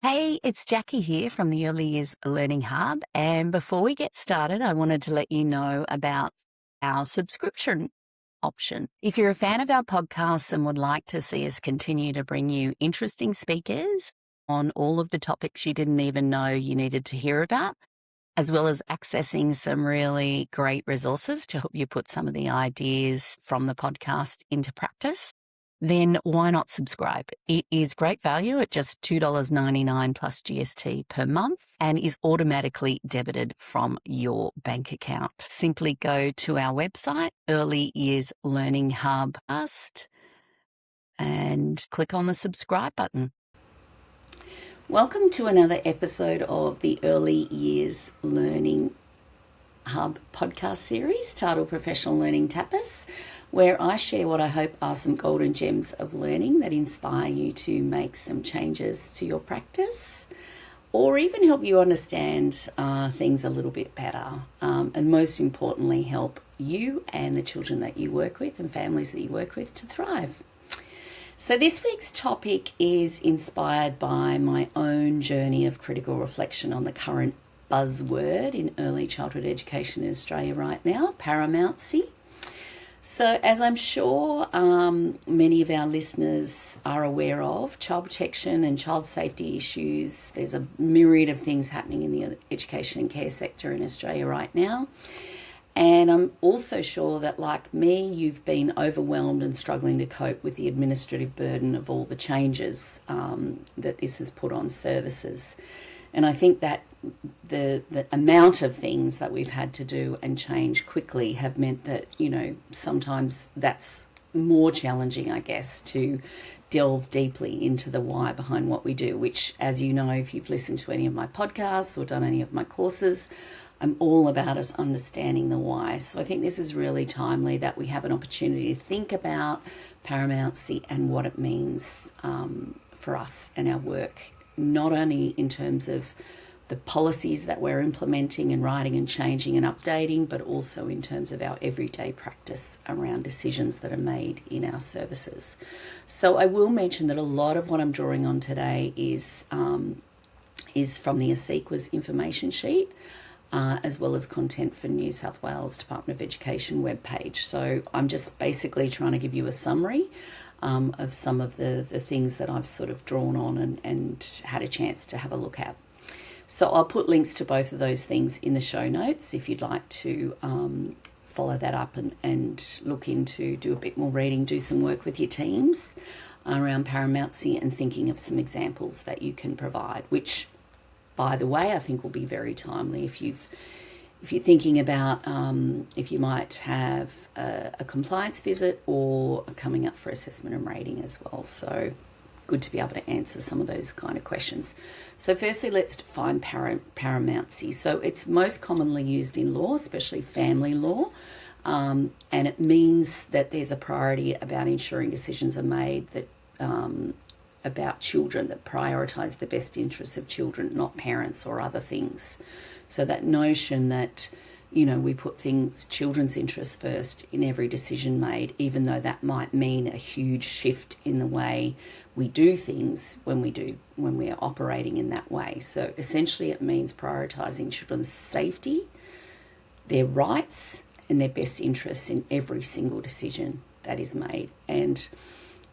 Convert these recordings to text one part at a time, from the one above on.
Hey, it's Jackie here from the Early Years Learning Hub. And before we get started, I wanted to let you know about our subscription option. If you're a fan of our podcasts and would like to see us continue to bring you interesting speakers on all of the topics you didn't even know you needed to hear about, as well as accessing some really great resources to help you put some of the ideas from the podcast into practice, then why not subscribe? It is great value at just $2.99 plus GST per month and is automatically debited from your bank account. Simply go to our website, Early Years Learning Hub, and click on the subscribe button. Welcome to another episode of the Early Years Learning Hub podcast series titled Professional Learning Tapas, where I share what I hope are some golden gems of learning that inspire you to make some changes to your practice or even help you understand things a little bit better, and most importantly help you and the children that you work with and families that you work with to thrive. So this week's topic is inspired by my own journey of critical reflection on the current buzzword in early childhood education in Australia right now, Paramountcy. So as I'm sure many of our listeners are aware of, child protection and child safety issues, there's a myriad of things happening in the education and care sector in Australia right now. And I'm also sure that, like me, you've been overwhelmed and struggling to cope with the administrative burden of all the changes that this has put on services. And I think that the amount of things that we've had to do and change quickly have meant that, sometimes that's more challenging, I guess, to delve deeply into the why behind what we do, which, as you know, if you've listened to any of my podcasts or done any of my courses, I'm all about us understanding the why. So I think this is really timely that we have an opportunity to think about paramountcy and what it means for us and our work, not only in terms of the policies that we're implementing and writing and changing and updating, but also in terms of our everyday practice around decisions that are made in our services. So I will mention that a lot of what I'm drawing on today is from the ASEQA's information sheet, as well as content for New South Wales Department of Education webpage. So I'm just basically trying to give you a summary of some of the things that I've sort of drawn on and had a chance to have a look at. So I'll put links to both of those things in the show notes if you'd like to follow that up and look into, do a bit more reading, do some work with your teams around paramountcy and thinking of some examples that you can provide, which, by the way, I think will be very timely if you're thinking about if you might have a compliance visit or coming up for assessment and rating as well. So good to be able to answer some of those kind of questions. So firstly, let's define paramountcy. So it's most commonly used in law, especially family law, and it means that there's a priority about ensuring decisions are made that about children that prioritise the best interests of children, not parents or other things. So that notion that, we put children's interests first in every decision made, even though that might mean a huge shift in the way we do things when we are operating in that way. So essentially it means prioritising children's safety, their rights and their best interests in every single decision that is made. And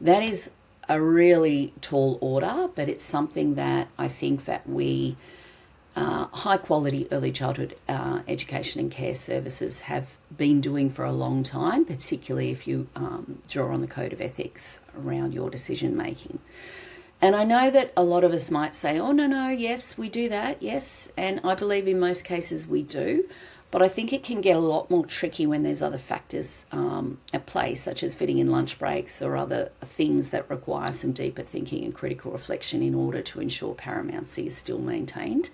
that is a really tall order, but it's something that I think that we high quality early childhood education and care services have been doing for a long time, particularly if you draw on the code of ethics around your decision making. And I know that a lot of us might say, oh, no, yes, we do that, yes. And I believe in most cases we do. But I think it can get a lot more tricky when there's other factors at play, such as fitting in lunch breaks or other things that require some deeper thinking and critical reflection in order to ensure paramountcy is still maintained.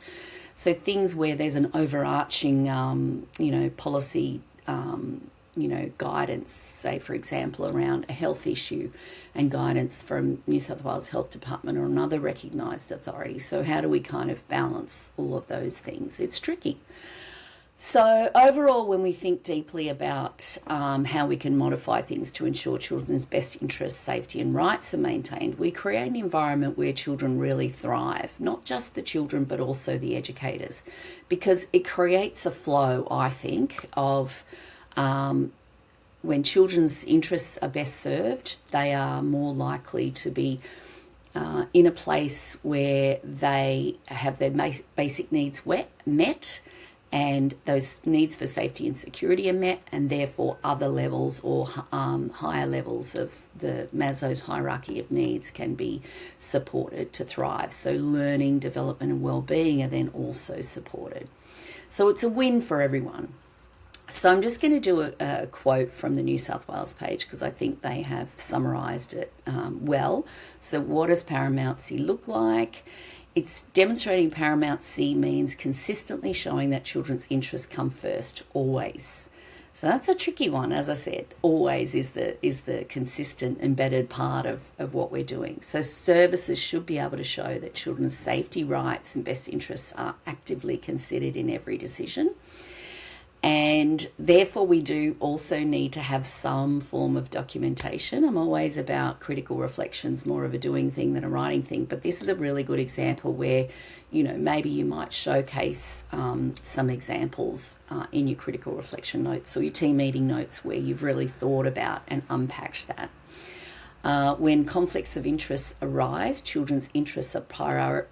So things where there's an overarching, policy, guidance, say, for example, around a health issue and guidance from New South Wales Health Department or another recognised authority. So how do we kind of balance all of those things? It's tricky. So overall, when we think deeply about how we can modify things to ensure children's best interests, safety and rights are maintained, we create an environment where children really thrive, not just the children but also the educators, because it creates a flow, I think, of when children's interests are best served, they are more likely to be in a place where they have their basic needs met, and those needs for safety and security are met, and therefore other levels or higher levels of the Maslow's hierarchy of needs can be supported to thrive. So learning, development and well-being are then also supported. So it's a win for everyone. So I'm just going to do a quote from the New South Wales page because I think they have summarised it well. So what does Paramountcy look like? It's demonstrating Paramountcy means consistently showing that children's interests come first, always. So that's a tricky one, as I said. Always is the consistent, embedded part of what we're doing. So services should be able to show that children's safety, rights and best interests are actively considered in every decision. And therefore we do also need to have some form of documentation. I'm always about critical reflections, more of a doing thing than a writing thing, but this is a really good example where, maybe you might showcase some examples in your critical reflection notes or your team meeting notes where you've really thought about and unpacked that. When conflicts of interest arise, children's interests are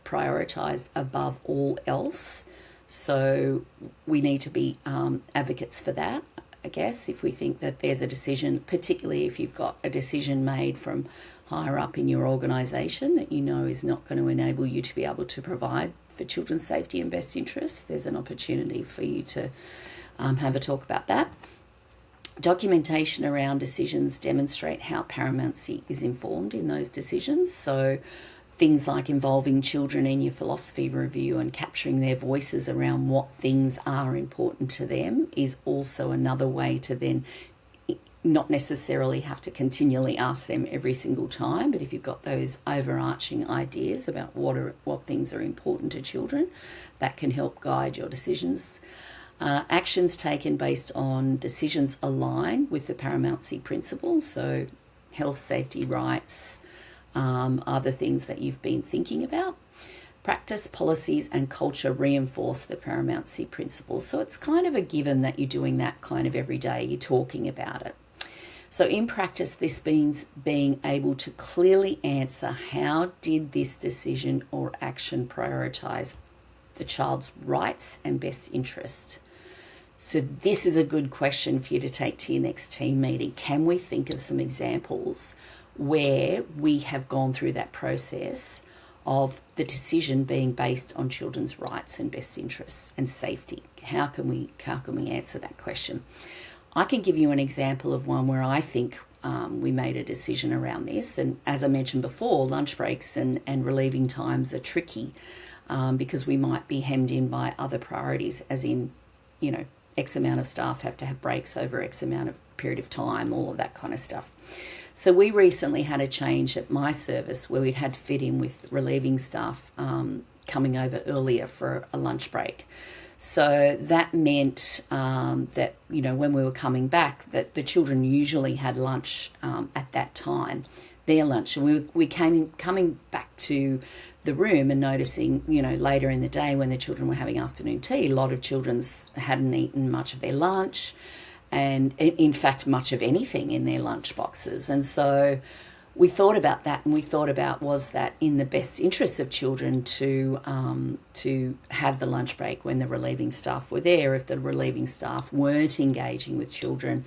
prioritised above all else. So we need to be advocates for that, I guess, if we think that there's a decision, particularly if you've got a decision made from higher up in your organisation that is not going to enable you to be able to provide for children's safety and best interests, there's an opportunity for you to have a talk about that. Documentation around decisions demonstrate how Paramountcy is informed in those decisions. So things like involving children in your philosophy review and capturing their voices around what things are important to them is also another way to then not necessarily have to continually ask them every single time, but if you've got those overarching ideas about what things are important to children, that can help guide your decisions. Actions taken based on decisions align with the Paramountcy principles, so health, safety, rights, are the things that you've been thinking about. Practice, policies and culture reinforce the Paramountcy principles. So it's kind of a given that you're doing that kind of every day, you're talking about it. So in practice, this means being able to clearly answer how did this decision or action prioritise the child's rights and best interest. So this is a good question for you to take to your next team meeting. Can we think of some examples where we have gone through that process of the decision being based on children's rights and best interests and safety? How can we answer that question? I can give you an example of one where I think we made a decision around this. And as I mentioned before, lunch breaks and relieving times are tricky because we might be hemmed in by other priorities, as in, X amount of staff have to have breaks over X amount of period of time, all of that kind of stuff. So we recently had a change at my service where we'd had to fit in with relieving staff coming over earlier for a lunch break. So that meant that, when we were coming back, that the children usually had lunch at that time, their lunch. And we coming back to the room and noticing, later in the day when the children were having afternoon tea, a lot of children hadn't eaten much of their lunch, and in fact much of anything in their lunch boxes. And so we thought about that, and we thought about, was that in the best interests of children to have the lunch break when the relieving staff were there, if the relieving staff weren't engaging with children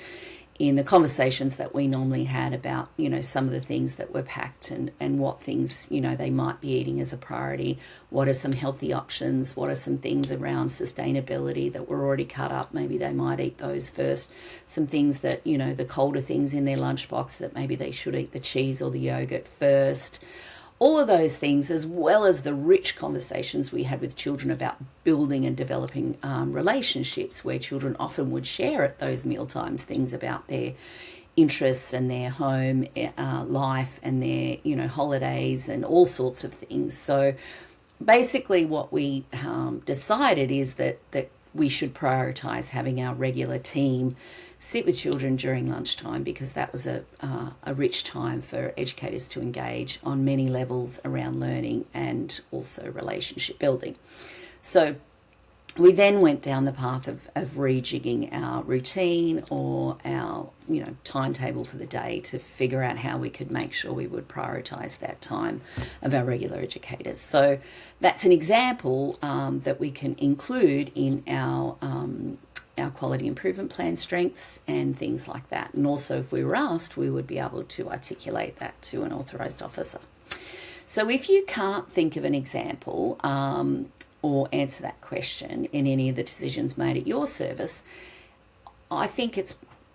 in the conversations that we normally had about, some of the things that were packed and what things, they might be eating as a priority. What are some healthy options? What are some things around sustainability that were already cut up? Maybe they might eat those first. Some things that, the colder things in their lunchbox that maybe they should eat the cheese or the yogurt first. All of those things, as well as the rich conversations we had with children about building and developing relationships, where children often would share at those meal times things about their interests and their home life and their holidays and all sorts of things. So basically what we decided is that we should prioritise having our regular team sit with children during lunchtime, because that was a rich time for educators to engage on many levels around learning and also relationship building. So we then went down the path of rejigging our routine or our timetable for the day to figure out how we could make sure we would prioritise that time of our regular educators. So that's an example that we can include in our quality improvement plan strengths and things like that. And also, if we were asked, we would be able to articulate that to an authorised officer. So if you can't think of an example or answer that question in any of the decisions made at your service, I think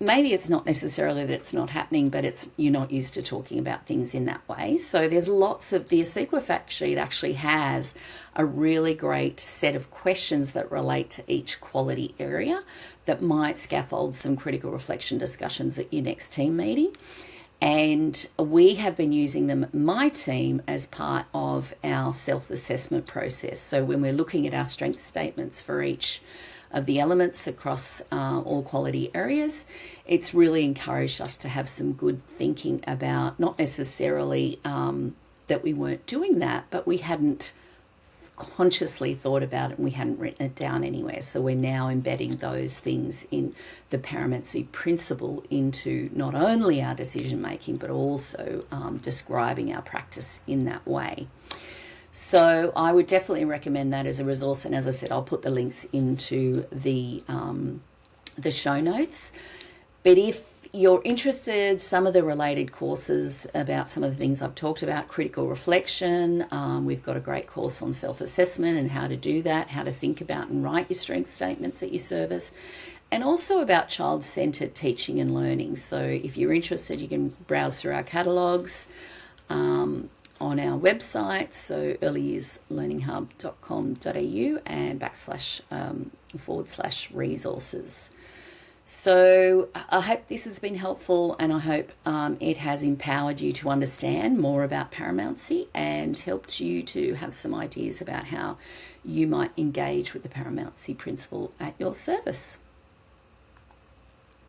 maybe it's not necessarily that it's not happening, but you're not used to talking about things in that way. So there's lots of, the ASEQA fact sheet actually has a really great set of questions that relate to each quality area that might scaffold some critical reflection discussions at your next team meeting. And we have been using them, my team, as part of our self-assessment process. So when we're looking at our strength statements for each of the elements across all quality areas, it's really encouraged us to have some good thinking about, not necessarily that we weren't doing that, but we hadn't consciously thought about it and we hadn't written it down anywhere. So we're now embedding those things in the Paramountcy principle into not only our decision making, but also describing our practice in that way. So I would definitely recommend that as a resource. And as I said, I'll put the links into the show notes. But if you're interested, some of the related courses about some of the things I've talked about, critical reflection, we've got a great course on self-assessment and how to do that, how to think about and write your strength statements at your service, and also about child-centred teaching and learning. So if you're interested, you can browse through our catalogues on our website, so earlyyearslearninghub.com.au and / resources. So I hope this has been helpful, and I hope it has empowered you to understand more about Paramountcy and helped you to have some ideas about how you might engage with the Paramountcy principle at your service.